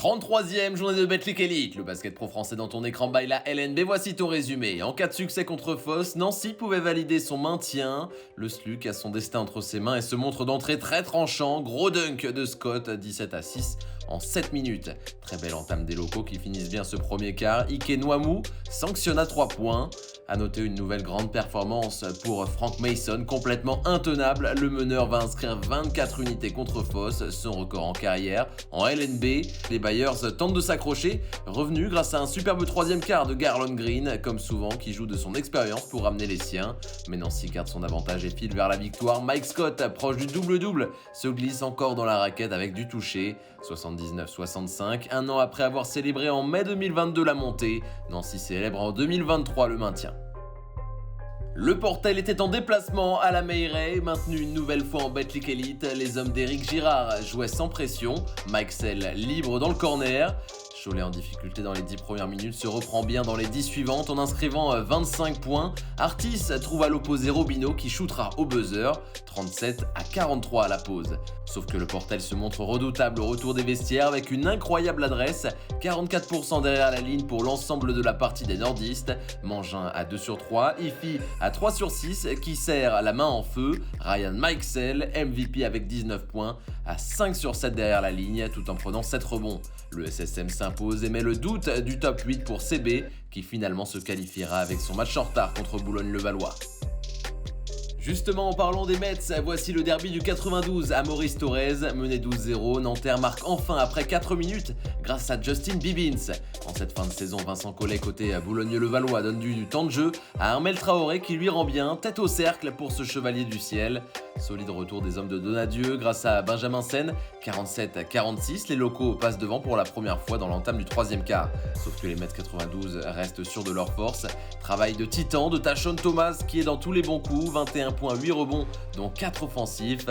33e journée de Betclic Elite, le basket pro français dans ton écran by la LNB, voici ton résumé. En cas de succès contre Foss, Nancy pouvait valider son maintien. Le SLUC a son destin entre ses mains et se montre d'entrée très tranchant. Gros dunk de Scott, 17-6 en 7 minutes. Très belle entame des locaux qui finissent bien ce premier quart. Ike Nwamou sanctionne à 3 points. A noter une nouvelle grande performance pour Frank Mason, complètement intenable. Le meneur va inscrire 24 unités contre Foss, son record en carrière. En LNB, les Bayers tentent de s'accrocher, revenus grâce à un superbe troisième quart de Garlon Green, comme souvent, qui joue de son expérience pour ramener les siens. Mais Nancy garde son avantage et file vers la victoire. Mike Scott, proche du double-double, se glisse encore dans la raquette avec du toucher. 79-65, un an après avoir célébré en mai 2022 la montée, Nancy célèbre en 2023 le maintien. Le Portel était en déplacement à la Meilleray, maintenu une nouvelle fois en Betclic Elite. Les hommes d'Éric Girard jouaient sans pression, Mike Sell libre dans le corner. Cholet en difficulté dans les 10 premières minutes se reprend bien dans les 10 suivantes en inscrivant 25 points. Artis trouve à l'opposé Robino qui shootera au buzzer, 37-43 à la pause. Sauf que le Portel se montre redoutable au retour des vestiaires avec une incroyable adresse, 44% derrière la ligne pour l'ensemble de la partie des nordistes. Mangin à 2 sur 3, Ifi à 3 sur 6 qui serre la main en feu. Ryan Mikesell, MVP avec 19 points, à 5 sur 7 derrière la ligne tout en prenant 7 rebonds. Le SSM s'impose et met le doute du top 8 pour CB qui finalement se qualifiera avec son match en retard contre Boulogne-le-Valois. Justement, en parlant des Mets, voici le derby du 92 à Maurice Thorez. Mené 12-0, Nanterre marque enfin après 4 minutes grâce à Justin Bibbins. En cette fin de saison, Vincent Collet côté Boulogne-le-Valois donne du temps de jeu à Armel Traoré qui lui rend bien, tête au cercle pour ce chevalier du ciel. Solide retour des hommes de Donadieu grâce à Benjamin Sen, 47-46. Les locaux passent devant pour la première fois dans l'entame du troisième quart. Sauf que les Mets 92 restent sûrs de leur force. Travail de titan de Tashon Thomas qui est dans tous les bons coups, 21 points, 8 rebonds, dont 4 offensifs.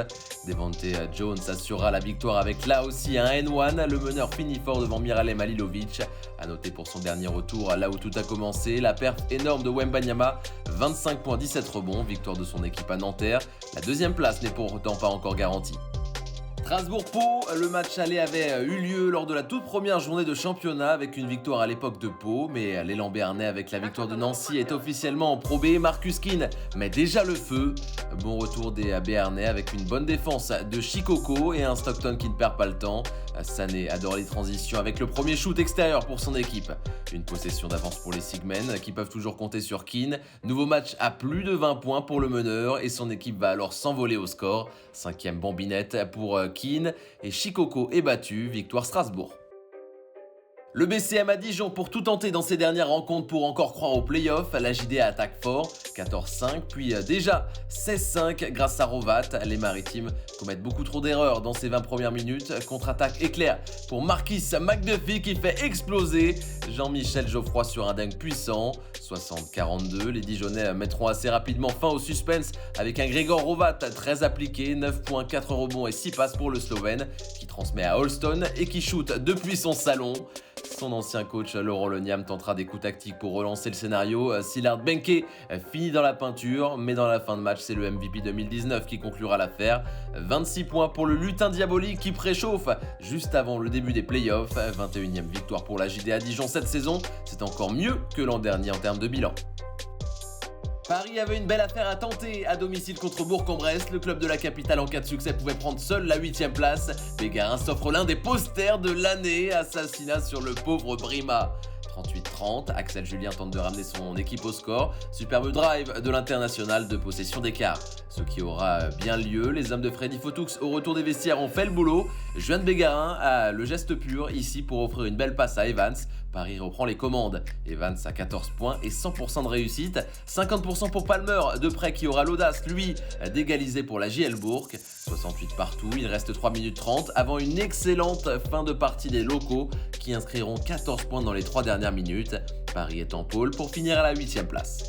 Devante Jones assurera la victoire avec là aussi un N1. Le meneur finit fort devant Miralem Alilovic. A noter pour son dernier retour, là où tout a commencé, la perf énorme de Wembanyama, 25 points, 17 rebonds, victoire de son équipe à Nanterre. La deuxième place n'est pourtant pas encore garantie. Strasbourg-Pau, le match aller avait eu lieu lors de la toute première journée de championnat avec une victoire à l'époque de Pau, mais l'élan béarnais avec la victoire de Nancy est officiellement en Pro B. Marcus Keane met déjà le feu. Bon retour des béarnais avec une bonne défense de Chikoko et un Stockton qui ne perd pas le temps. Sané adore les transitions avec le premier shoot extérieur pour son équipe. Une possession d'avance pour les Sigmen qui peuvent toujours compter sur Keane. Nouveau match à plus de 20 points pour le meneur et son équipe va alors s'envoler au score. 5e bambinette pour Keane et Chikoko est battu, victoire Strasbourg. Le BCM à Dijon pour tout tenter dans ses dernières rencontres pour encore croire aux playoffs. La JDA attaque fort, 14-5, puis déjà 16-5 grâce à Rovat. Les Maritimes commettent beaucoup trop d'erreurs dans ces 20 premières minutes. Contre-attaque éclair pour Marquis McDuffie qui fait exploser Jean-Michel Geoffroy sur un dunk puissant. 60-42, les Dijonnais mettront assez rapidement fin au suspense avec un Grégor Rovat très appliqué, 9 points, 4 rebonds et 6 passes pour le Slovène qui transmet à Holston et qui shoot depuis son salon. Son ancien coach Laurent Leniam tentera des coups tactiques pour relancer le scénario. Szilard Benke finit dans la peinture, mais dans la fin de match, c'est le MVP 2019 qui conclura l'affaire. 26 points pour le lutin diabolique qui préchauffe juste avant le début des playoffs. 21e victoire pour la JDA Dijon cette saison, c'est encore mieux que l'an dernier en termes de bilan. Paris avait une belle affaire à tenter à domicile contre Bourg-en-Bresse. Le club de la capitale en cas de succès pouvait prendre seul la 8e place. Bégarin s'offre l'un des posters de l'année, assassinat sur le pauvre Brima. 38-30, Axel Julien tente de ramener son équipe au score. Superbe drive de l'international de possession d'écart. Ce qui aura bien lieu, les hommes de Freddy Fotoux au retour des vestiaires ont fait le boulot. Juan Bégarin a le geste pur ici pour offrir une belle passe à Evans. Paris reprend les commandes. Evans a 14 points et 100% de réussite. 50% pour Palmer, de près qui aura l'audace, lui, d'égaliser pour la JL Bourg. 68 partout, il reste 3 minutes 30 avant une excellente fin de partie des locaux qui inscriront 14 points dans les 3 dernières minutes. Paris est en pôle pour finir à la 8e place.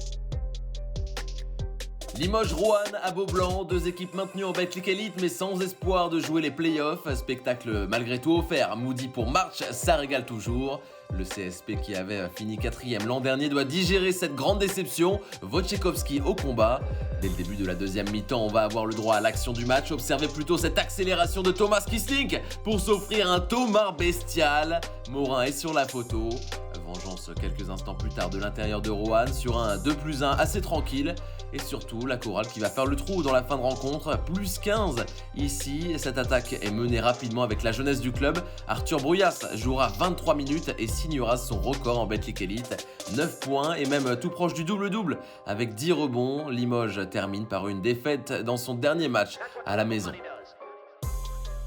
Limoges-Roanne à Beaublanc, deux équipes maintenues en Betclic Elite mais sans espoir de jouer les playoffs. Spectacle malgré tout offert. Moody pour March, ça régale toujours. Le CSP qui avait fini 4e l'an dernier doit digérer cette grande déception. Wojciechowski au combat. Dès le début de la deuxième mi-temps, on va avoir le droit à l'action du match. Observez plutôt cette accélération de Thomas Kissling pour s'offrir un Thomas bestial. Morin est sur la photo. Vengeance quelques instants plus tard de l'intérieur de Roanne sur un 2+1 assez tranquille. Et surtout, la chorale qui va faire le trou dans la fin de rencontre, plus 15. Ici, cette attaque est menée rapidement avec la jeunesse du club. Arthur Brouillas jouera 23 minutes et signera son record en Betclic Elite. 9 points et même tout proche du double-double. Avec 10 rebonds, Limoges termine par une défaite dans son dernier match à la maison.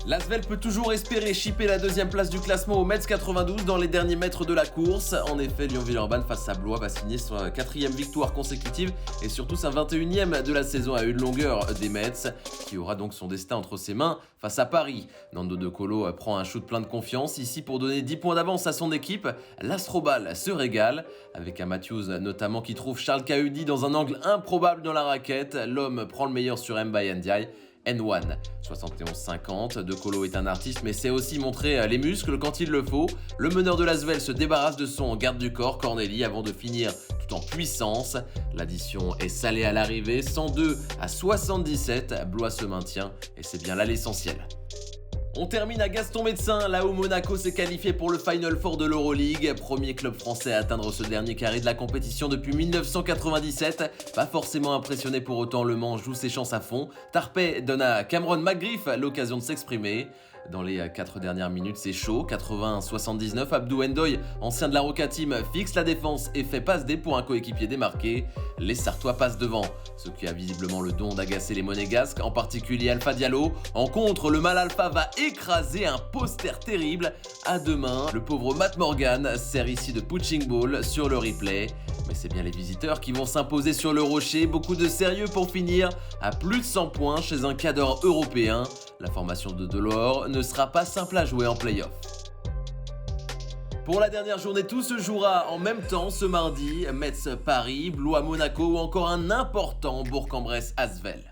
L'Asvel peut toujours espérer chipper la deuxième place du classement au Metz 92 dans les derniers mètres de la course. En effet, Lyon-Villeurbanne face à Blois va signer sa 4e victoire consécutive et surtout sa 21e de la saison à une longueur des Metz, qui aura donc son destin entre ses mains face à Paris. Nando De Colo prend un shoot plein de confiance ici pour donner 10 points d'avance à son équipe. L'Astrobal se régale, avec un Matthews notamment qui trouve Charles Kahudi dans un angle improbable dans la raquette. L'homme prend le meilleur sur Mbaye Ndiaye. N1, 71-50, De Colo est un artiste mais sait aussi montrer les muscles quand il le faut. Le meneur de l'Asvel se débarrasse de son garde du corps, Corneli, avant de finir tout en puissance. L'addition est salée à l'arrivée, 102-77, Blois se maintient et c'est bien là l'essentiel. On termine à Gaston Médecin, là où Monaco s'est qualifié pour le Final Four de l'Euroleague. Premier club français à atteindre ce dernier carré de la compétition depuis 1997. Pas forcément impressionné pour autant, Le Mans joue ses chances à fond. Tarpey donne à Cameron McGriff l'occasion de s'exprimer. Dans les 4 dernières minutes, c'est chaud. 80-79, Abdou Ndoye, ancien de la Roca Team, fixe la défense et fait passe D pour un coéquipier démarqué. Les Sartois passent devant, ce qui a visiblement le don d'agacer les Monégasques, en particulier Alpha Diallo. En contre, le mal Alpha va écraser un poster terrible. À deux mains, le pauvre Matt Morgan sert ici de punching ball sur le replay. Mais c'est bien les visiteurs qui vont s'imposer sur le rocher. Beaucoup de sérieux pour finir à plus de 100 points chez un cadre européen. La formation de Delors ne sera pas simple à jouer en play-off. Pour la dernière journée, tout se jouera en même temps ce mardi. Metz-Paris, Blois-Monaco ou encore un important Bourg-en-Bresse-Asvel.